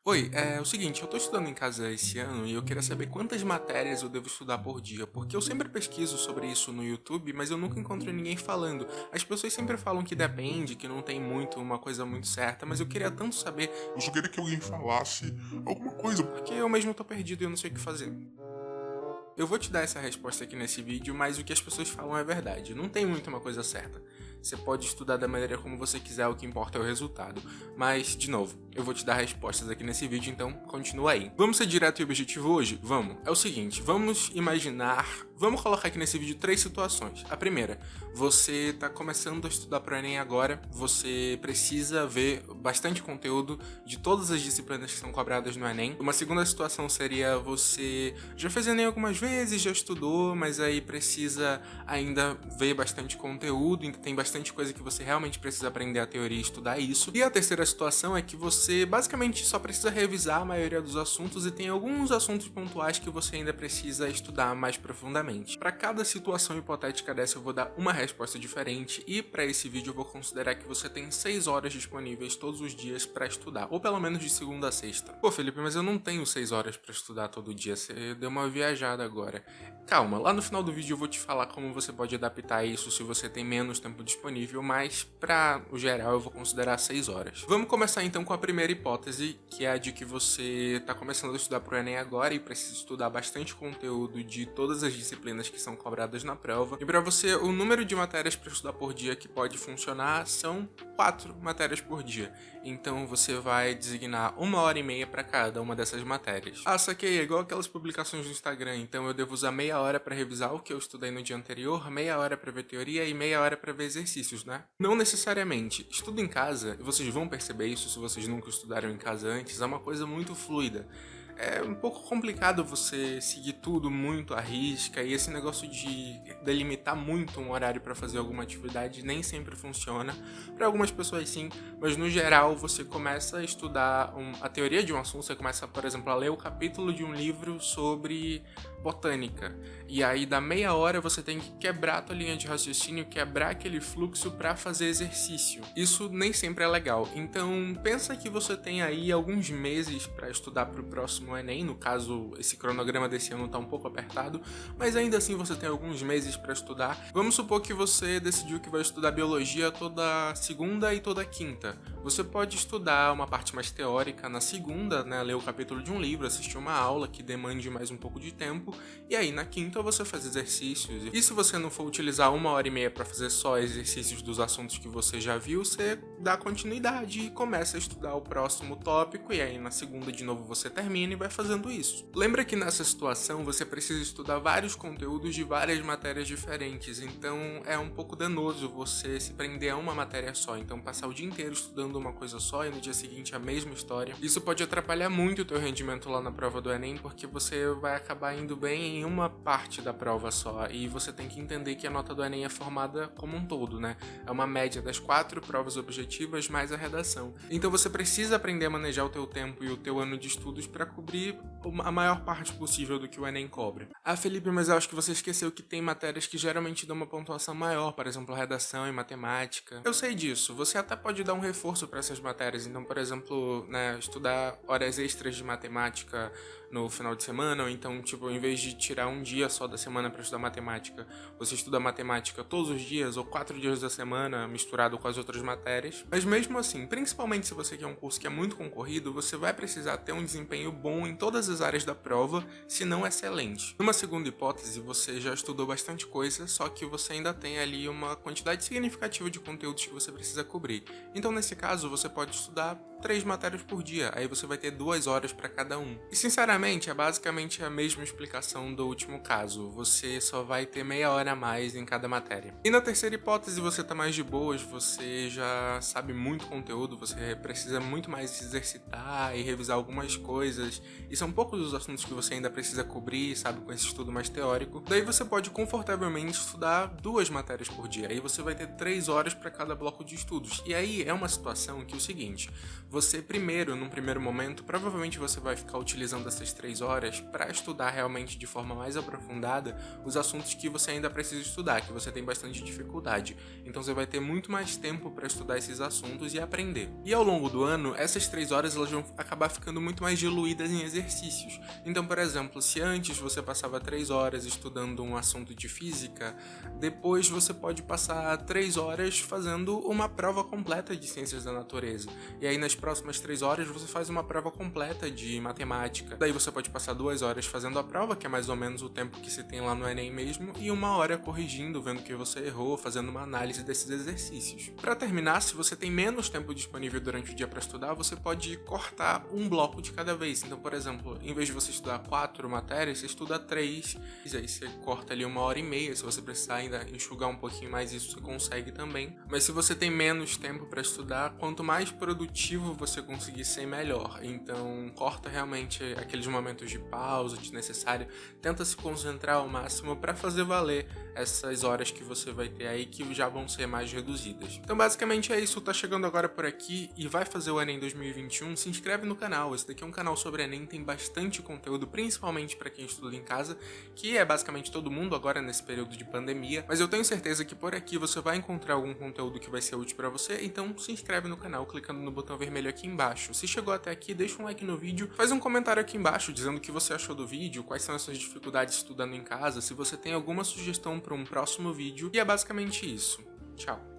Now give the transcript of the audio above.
Oi, é o seguinte, eu tô estudando em casa esse ano e eu queria saber quantas matérias eu devo estudar por dia, porque eu sempre pesquiso sobre isso no YouTube, mas eu nunca encontro ninguém falando. As pessoas sempre falam que depende, que não tem muito uma coisa muito certa, mas eu queria tanto saber, Eu só queria que alguém falasse alguma coisa. porque eu mesmo tô perdido e eu não sei o que fazer. Eu vou te dar essa resposta aqui nesse vídeo, mas o que as pessoas falam é verdade. Não tem muito uma coisa certa. Você pode estudar da maneira como você quiser, o que importa é o resultado. Mas, de novo, eu vou te dar respostas aqui nesse vídeo, então continua aí. Vamos ser direto e objetivo hoje? Vamos. É o seguinte, vamos imaginar... Vamos colocar aqui nesse vídeo 3 situações. A primeira, você está começando a estudar para o Enem agora, você precisa ver bastante conteúdo de todas as disciplinas que são cobradas no Enem. Uma segunda situação seria você já fez Enem algumas vezes, já estudou, mas aí precisa ainda ver bastante conteúdo, tem bastante coisa que você realmente precisa aprender a teoria e estudar isso. E a terceira situação é que você basicamente só precisa revisar a maioria dos assuntos e tem alguns assuntos pontuais que você ainda precisa estudar mais profundamente. Para cada situação hipotética dessa eu vou dar uma resposta diferente e para esse vídeo eu vou considerar que você tem 6 horas disponíveis todos os dias para estudar, ou pelo menos de segunda a sexta. Pô, Felipe, mas eu não tenho 6 horas para estudar todo dia, você deu uma viajada agora. Calma, lá no final do vídeo eu vou te falar como você pode adaptar isso se você tem menos tempo disponível, mas para o geral eu vou considerar 6 horas. Vamos começar então com a primeira hipótese, que é a de que você está começando a estudar para o Enem agora e precisa estudar bastante conteúdo de todas as disciplinas que são cobradas na prova. E para você, o número de matérias para estudar por dia que pode funcionar são 4 matérias por dia. Então você vai designar 1h30 para cada uma dessas matérias. Ah, saquei, é igual aquelas publicações no Instagram, então eu devo usar meia hora para revisar o que eu estudei no dia anterior, meia hora para ver teoria e meia hora para ver exercícios, né? Não necessariamente. Estudo em casa, e vocês vão perceber isso se vocês nunca estudaram em casa antes, é uma coisa muito fluida. É um pouco complicado você seguir tudo muito à risca e esse negócio de delimitar muito um horário para fazer alguma atividade nem sempre funciona. Para algumas pessoas sim, mas no geral você começa a estudar a teoria de um assunto, você começa, por exemplo, a ler o capítulo de um livro sobre botânica. E aí da meia hora você tem que quebrar a tua linha de raciocínio, quebrar aquele fluxo para fazer exercício. Isso nem sempre é legal. Então pensa que você tem aí alguns meses para estudar para o próximo Enem, no caso esse cronograma desse ano tá um pouco apertado, mas ainda assim você tem alguns meses para estudar. Vamos supor que você decidiu que vai estudar biologia toda segunda e toda quinta. Você pode estudar uma parte mais teórica na segunda, né, ler o capítulo de um livro, assistir uma aula que demande mais um pouco de tempo, e aí na quinta você faz exercícios. E se você não for utilizar 1h30 para fazer só exercícios dos assuntos que você já viu, você dá continuidade e começa a estudar o próximo tópico, e aí na segunda de novo você termina e vai fazendo isso. Lembra que nessa situação você precisa estudar vários conteúdos de várias matérias diferentes, então é um pouco danoso você se prender a uma matéria só, então passar o dia inteiro estudando uma coisa só e no dia seguinte a mesma história. Isso pode atrapalhar muito o teu rendimento lá na prova do Enem, porque você vai acabar indo bem em uma parte da prova só, e você tem que entender que a nota do Enem é formada como um todo, né? É uma média das 4 provas objetivas mais a redação. Então você precisa aprender a manejar o teu tempo e o teu ano de estudos para cobrir a maior parte possível do que o Enem cobra. Ah, Felipe, mas eu acho que você esqueceu que tem matérias que geralmente dão uma pontuação maior, por exemplo, redação e matemática. Eu sei disso, você até pode dar um reforço para essas matérias, então, por exemplo, né, estudar horas extras de matemática no final de semana, ou então, tipo, em vez de tirar um dia só da semana para estudar matemática, você estuda matemática todos os dias, ou 4 dias da semana, misturado com as outras matérias. Mas mesmo assim, principalmente se você quer um curso que é muito concorrido, você vai precisar ter um desempenho bom em todas as áreas da prova, se não excelente. Numa segunda hipótese, você já estudou bastante coisa, só que você ainda tem ali uma quantidade significativa de conteúdos que você precisa cobrir. Então, nesse caso, você pode estudar 3 matérias por dia, aí você vai ter 2 horas para cada um. E sinceramente, é basicamente a mesma explicação do último caso, você só vai ter meia hora a mais em cada matéria. E na terceira hipótese, você tá mais de boas, você já sabe muito conteúdo, você precisa muito mais se exercitar e revisar algumas coisas, e são poucos os assuntos que você ainda precisa cobrir, sabe, com esse estudo mais teórico. Daí você pode confortavelmente estudar 2 matérias por dia, aí você vai ter 3 horas para cada bloco de estudos. E aí é uma situação que é o seguinte, você primeiro, num primeiro momento, provavelmente você vai ficar utilizando essas 3 horas para estudar realmente de forma mais aprofundada os assuntos que você ainda precisa estudar, que você tem bastante dificuldade. Então você vai ter muito mais tempo para estudar esses assuntos e aprender. E ao longo do ano, essas 3 horas elas vão acabar ficando muito mais diluídas em exercícios. Então, por exemplo, se antes você passava 3 horas estudando um assunto de física, depois você pode passar 3 horas fazendo uma prova completa de ciências da natureza. E aí nas próximas 3 horas você faz uma prova completa de matemática. Daí você pode passar 2 horas fazendo a prova, que é mais ou menos o tempo que se tem lá no Enem mesmo, e 1 hora corrigindo, vendo o que você errou, fazendo uma análise desses exercícios. Para terminar, se você tem menos tempo disponível durante o dia para estudar, você pode cortar um bloco de cada vez. Então, por exemplo, em vez de você estudar 4 matérias, você estuda 3, e aí você corta ali 1h30, se você precisar ainda enxugar um pouquinho mais, isso você consegue também. Mas se você tem menos tempo para estudar, quanto mais produtivo você conseguir ser, melhor. Então, corta realmente aqueles momentos de pausa desnecessário, tenta se concentrar ao máximo para fazer valer essas horas que você vai ter aí, que já vão ser mais reduzidas. Então, basicamente é isso. Tá chegando agora por aqui e vai fazer o Enem 2021, se inscreve no canal. Esse daqui é um canal sobre Enem, tem bastante conteúdo, principalmente para quem estuda em casa, que é basicamente todo mundo agora nesse período de pandemia, mas eu tenho certeza que por aqui você vai encontrar algum conteúdo que vai ser útil para você, então se inscreve no canal clicando no botão vermelho aqui embaixo. Se chegou até aqui, deixa um like no vídeo, faz um comentário aqui embaixo dizendo o que você achou do vídeo, quais são as suas dificuldades estudando em casa, se você tem alguma sugestão para um próximo vídeo, e é basicamente isso. Tchau!